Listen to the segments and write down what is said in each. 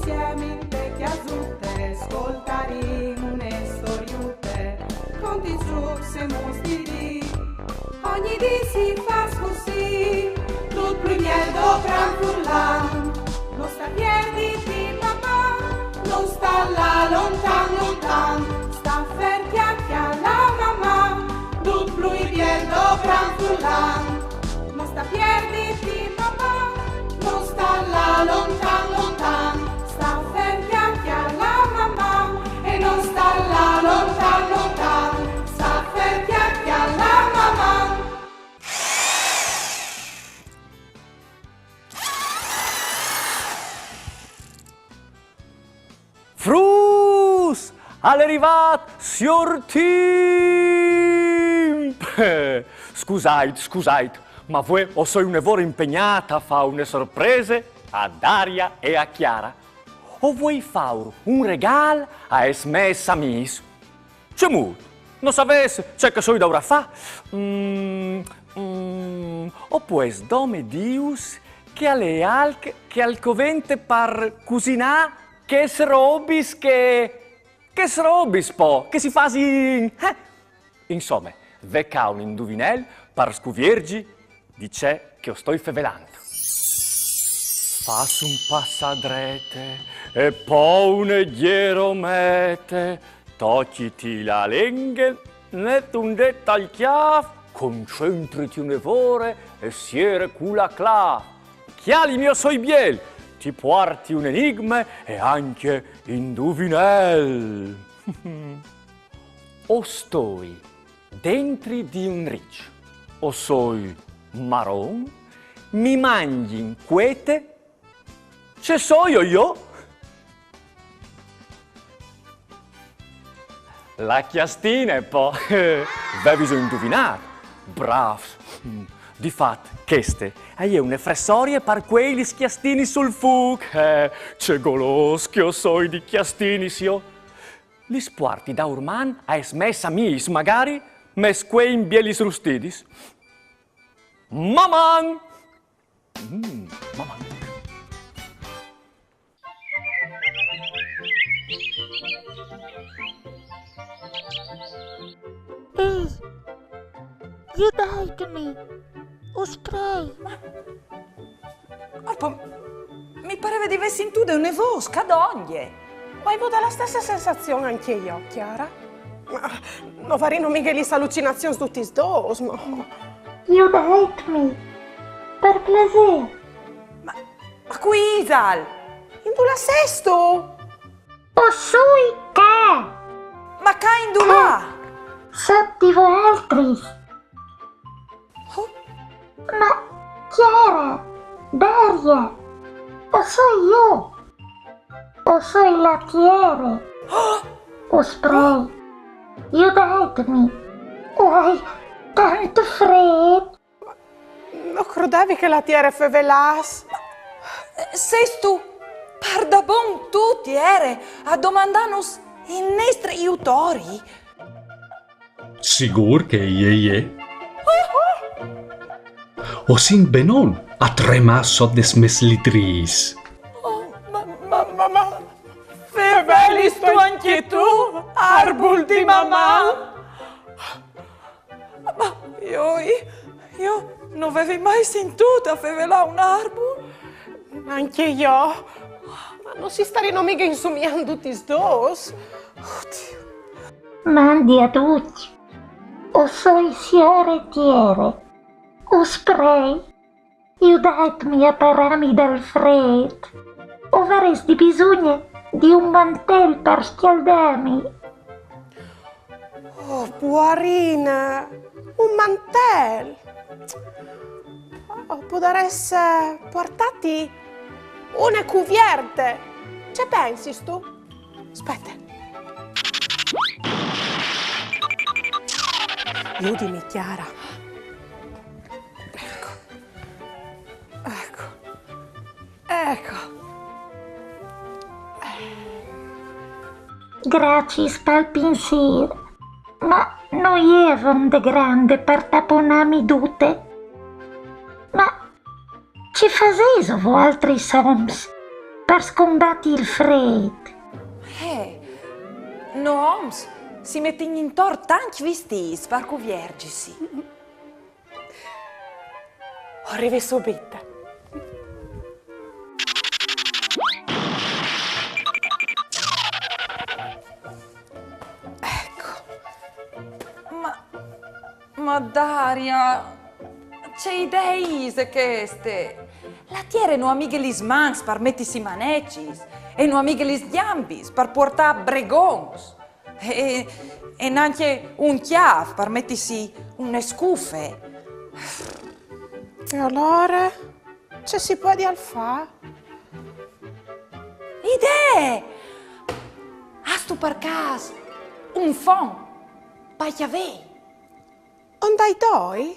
insieme in te chiasutte, ascoltaremo une storiute, conti truc se mostiri, ogni di si fa così, tot primier do gran furlan, non sta piedi di mamma, non sta là lontan lontan, sta ferti a la mamma, tot primier do gran furlan, non sta piedi di mamma, non sta là lontan lontan, sta ferti a la mamma, e non sta là lontan lontan, sta ferti a la mamma. Frus! All'arrivat, signor Tim! Scusate, ma voi o sei un'evora impegnata a fare une sorprese a Daria e a Chiara? O vuoi fare un regalo a esmessa mis? C'è molto, non sapesse, c'è che so da ora fa? O pues dome dius che alle alc che al covente par cucinà che srobis po, che si fasi... Insomma, vecca un indovinel par scuviergi di c'è che io sto fevelando. Fas un passadrete e poi un ghiero mette, tocciti la lingua, net un detta al chiaf, concentrati un'evore e siere cula clav. Chiali mio soi biel, ti porti un enigma e anche indovinel. O stoi dentro di un riccio, o soi marron, mi mangi in quete, ce so io. La chiastina e poi, avevi indovinato, bravo. Difatti, queste, io une fressorie per quei chiastini sul fuoco. C'è goloschio soi di chiastini, sio. Li sporti da urman a smessa mis, magari, mes quei in bielis rustidis. Maman! Maman. Ehi, aiutami! O spray! Mi pareva di avessi in tu una vosca d'oglie. Ho avuto la stessa sensazione anche io, Chiara. Non faremo mica le allucinazioni tutti i dos, ma... Aiutami! Per piacere! Ma qui, Isal! In tu la sesto? O sui te! Ma che indulà? Sattivo altris! Ma Chiara, Daria, o sono io, o sono il lattiere, o spray, aiutatemi, hai tanto freddo. Non credevi che la tiere fevelas? Sei tu, par da bon tutti ere a domandarnos i nostri aiutori? Sigur che ie. O sin benon a tremasso des meslitris. Ma, fevelis tu anche tu, arbul di mamma? Ma io non avevo mai sentito fevelare un arbol. Anche io. Ma non si starino mica insumiando tutti i dos? Oddio. Mandi a tutti, o sono signore tiere. O spray, aiutatemi a pararmi dal freddo. O avresti bisogno di un mantello per scaldarmi. Oh, Puarina, un mantello. Oh, può essere portati una cuvierte. Ci pensi tu? Aspetta. Aiutami, Chiara. Ecco. Grazie per il pensiero, ma non ero un de grande per taponarmi tutte. Ma ci facevo altri sons, per scombattere il freddo. No oms, si mette in tor tanti vestiti per cuviergisi. Arrivi subito. Ma Daria, c'è idee queste? La tiere no amiche lis mans per mettersi manecis e no amiche lis gambis per portare bregons e neanche un chiav per mettersi une scuffe. E allora? C'è si può di fare? Idee! Has tu per caso un fon? Paiavè? On dai doi?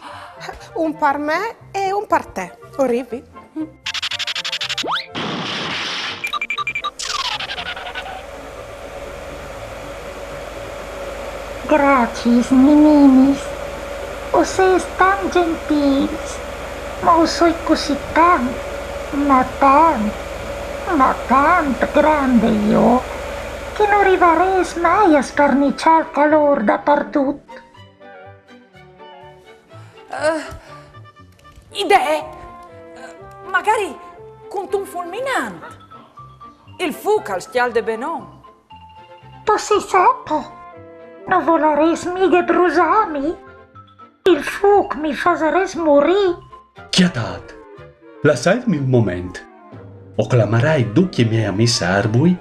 Un per me e un per te. Arrivi? Grazie, nininis. O sei tan gentils. Ma o soy così tan, ma tanto grande io, che non arriverei mai a scarnicciare il calore dappertutto. Idee? Magari con un fulminante. Il fuoco al stial de Benon. Tu si sappa, non volerei mica brusami. Il fuoco mi faceres morire. Chiatat, lasciatemi un momento. O clamarai tutti i miei amici sarbui,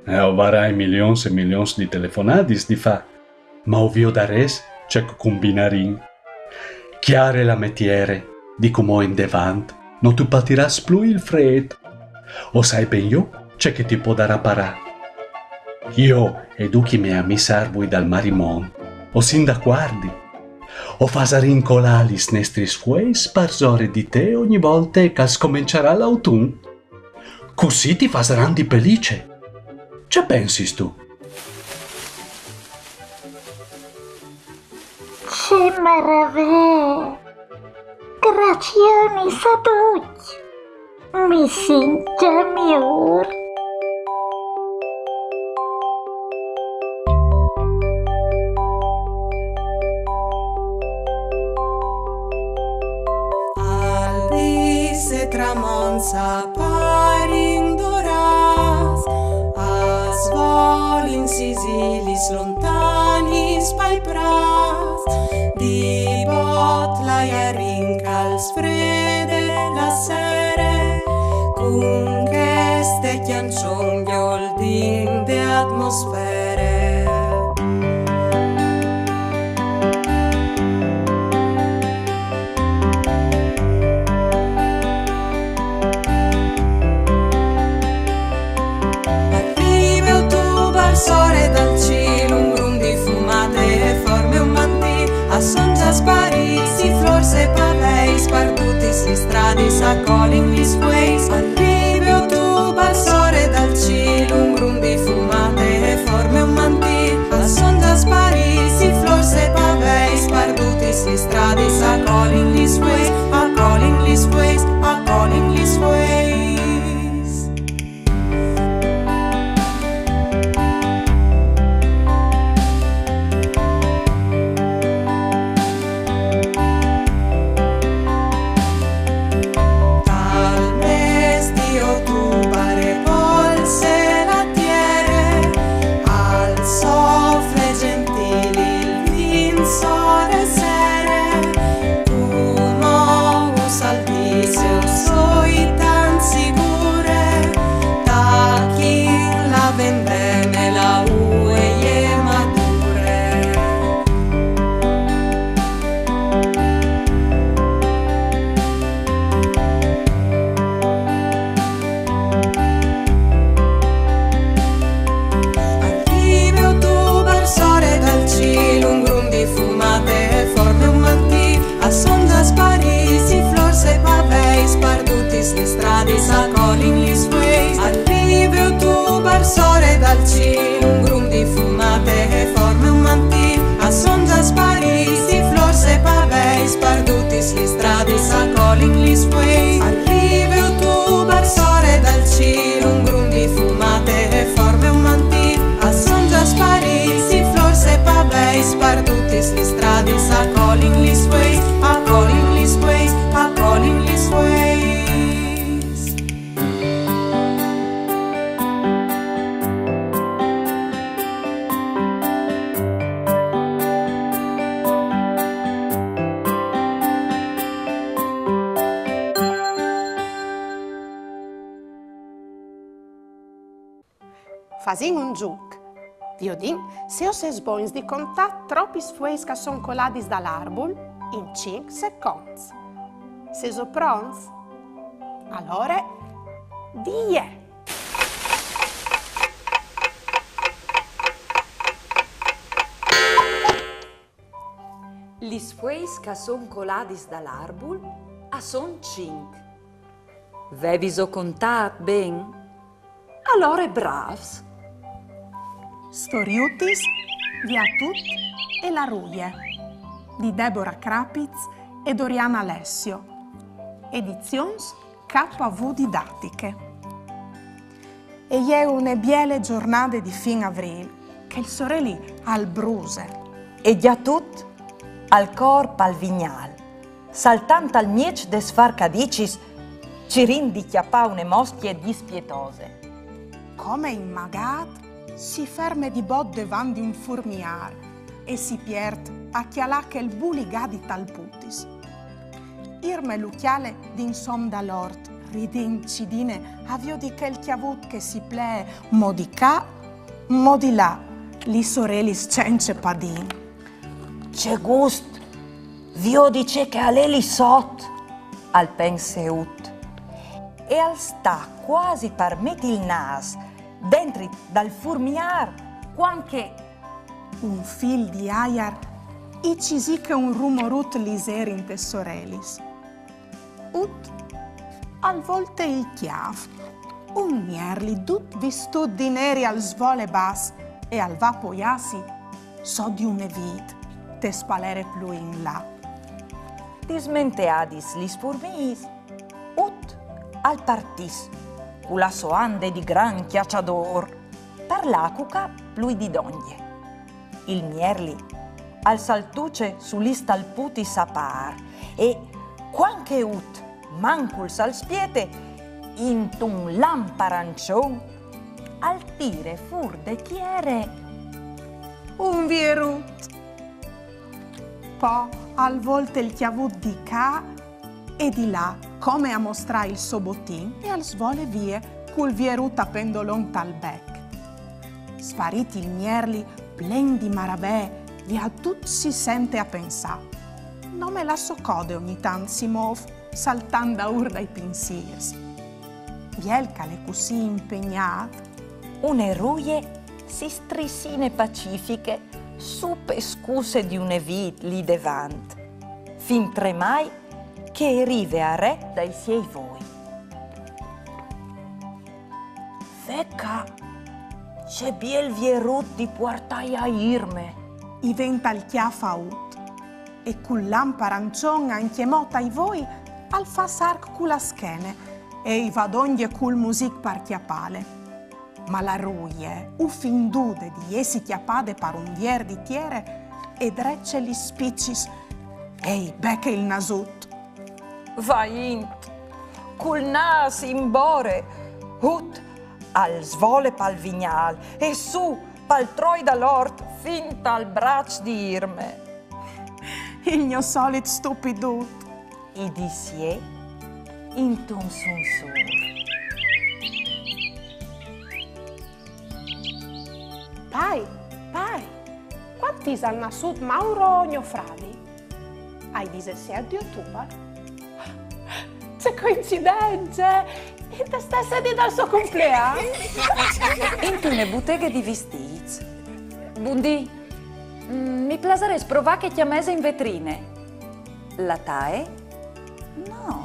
e avarai milioni e milioni di telefonati di fa, ma ovvio dares c'è combinarin. Chiare la metiere, di come in devant, non tu patiras più il freddo. O sai ben io, c'è che ti può dare a parà. Io e tutti i miei amici sarbui dal marimon, o sin da guardi, o fasarin colalis nestris fueis parzore di te ogni volta che scomincerà l'autunno. Così ti fasaran di pellice. Che pensi tu? Che meraviglia! Grazie a tutti! Mi sento migliore! Se tramonza parin doras, as volin sisilis lontanis paipras, di botla e rincals frede la sere, con queste chiancion gioldin de atmosfere. Dal cielo un grum di fumate e forme un mantì a son già spariti flor se pavei sparduti si stradi sa calling gli squays arrivo tu balsore dal cielo un grum di fumate e forme un mantì a son già spariti flor se pavei sparduti si stradi sa calling gli squays a calling gli squays a calling gli squays. Le strade sa calling gli squays arrivo tu barsore dal cielo un grum di fumate e forme un mantì a son già spariti flor se pavei sparduti le strade sa calling gli squays arrivo tu barsore dal cielo un grum Fasin un giuc. Diodin, se os es boins di contar tropis fueis che son coladis dall'arbol in 5 secondi. Se so prons, allora, die! Lis fueis che son coladis dall'arbol a son 5. Veviso contat ben? Allora bravs. Storiutis, Via Tut e la Ruie di Deborah Krapitz e Doriana Alessio. Edizions KV Didattiche. E è una biele giornata di fin avril che il sorelli al bruse. E già tut al corpo al vignal, saltant al miec des farcadicis, ci rindi chiappa une mostie dispietose. Come immagat, si ferme di bot davanti un furmiar e si piert a chialà che il buligà di tal putis. Irme lucchiale d'insom da lord, ridin cidine, avio di quel chiavut che si plee, modi ca, modi là, li sorelis cence padin. C'è gust, vio dice che a lei li sot, al penseut, e al sta quasi par metti il nas, dentro dal furmiar, quanche un fil di aiar, i cisi che un rumorut liser in te sorelis. Ut, al volte il chiav, un mierli dut vistud di neri al svole bas e al vapoiasi, so di un vid, te spalere più in là. Dismenteadis lis furmis, ut al partis, cu la soande di gran chiacciador, per l'acuca plui di dogne. Il mierli al saltuce sull'ista al puti sapar e quanche ut mancul sal spiete intun lamparancion al tire fur de chiere un vierut. Po al volte il chiavut di ca e di là come a mostrare il sobotin e al svole vie cul vierut a pendolon tal bec. Sfariti il mierli plen di marabè, via tut si sente a pensà. Non me la socode ogni tant si mov, saltando da urda i pensiers. Vielca le così impegnat. Une ruie si strissine pacifiche, supe scuse di une vit lì devant, fin tremai che rive a re dai siei voi. Fecca, c'è biel vierut di portai a irme. Diventa il chiafa ut, e cul lamparancion anche mota i voi al fa sarc cu la schene, e i vadoglie cul music par chiapale. Ma la ruie, u fin dude di esi chiapade par un vier di tiere, e drecce li spiccis, e i becche il nasut. Vai int, cul nas in bore, ut al svole pal vignal, e su pal troi da lort, fin tal brac di irme. Il mio solit stupidut. I di sie intun sunsur. Pai, quanti han nascut Mauro Gnofradi? Hai 17 di ottobre? C'è coincidenza! E te stessa di dal suo compleanno? In tune botteghe di vestiti. Buondì, mi piacerebbe provare che chiamese in vetrine. La tae?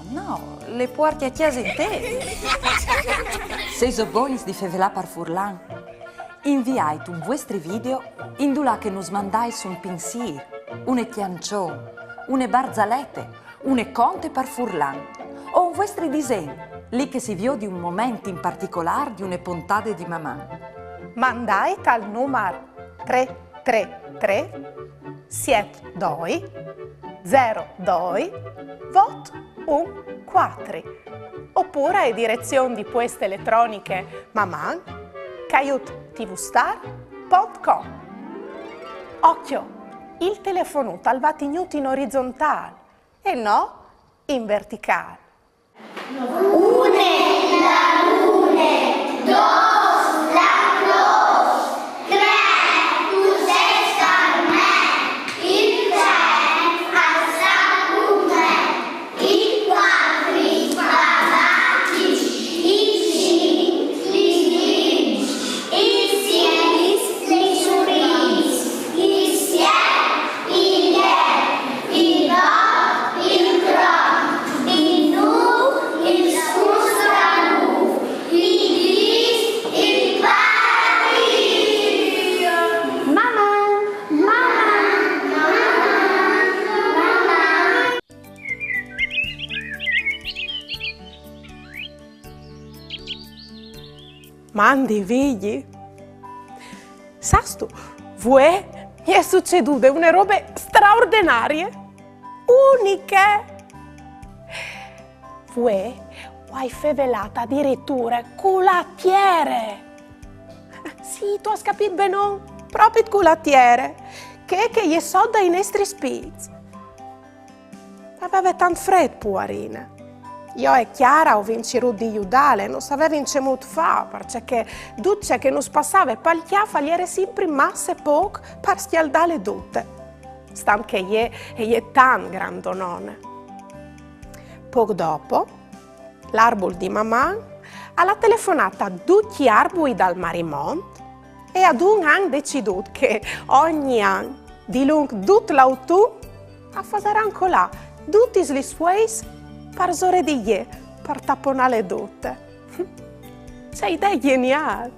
No, le porti a chiesa in te. Se so bois di fevelà par furlan, inviate un vostri video in dula che nos mandais un pensier, une chiancion, une barzalette, une conte par furlan, o un vostri disegni, lì che si vio di un momento in particolare di une puntate di mamma. Mandai al numero 333 72 02 vot 14 oppure a direzione di poste elettroniche maman@tvstar.com. Occhio, il telefono talvati in orizzontale e no in verticale. Une, la lune, dos, la flor. Mandi figli? Sai tu, mi è succedute una robe straordinarie, uniche. Hai fevelata addirittura culattiere. Sì, tu hai capito bene, proprio il culattiere, che gli so dai nostri spizzi. Aveva tanto freddo, poverina. Io e Chiara ho vincito di aiutare, non sapeva come fare, perché tutte che non passava per il chiaffa gli era sempre masse poco per schialdare tutte. Stam che gli è tan grandonone. Poco dopo, l'arbol di mamma ha telefonato a tutti gli arboli dal Marimont e ad un anno deciso che ogni anno, di lungo tutto l'autunno, a fare ancora là tutti gli sfuochi per zore di ie, per tapponare le tutte. C'è idea geniale.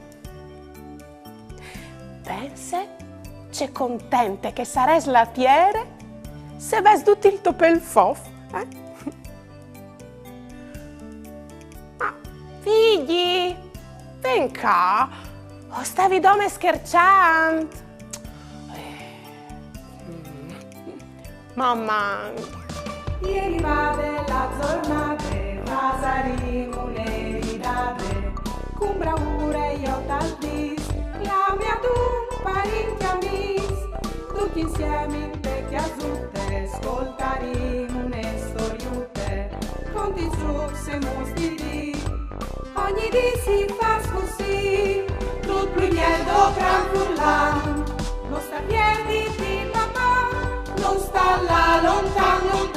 Pensa, c'è contente che sarai slatiere se ves tutto il topel fof, eh? Ma, figli, ven qua, o stavi dome scherzando? Mamma. Ieri vade la giornata, pasaremo un'eridate, con bravura io t'aldis, chiami ad un parente amici, tutti insieme in vecchia zutte, ascoltaremo une storiute, conti giù se mostri, ogni dì si fa così, tutto più niente gran furlan, non sta piedi di mamma, non sta là lontano,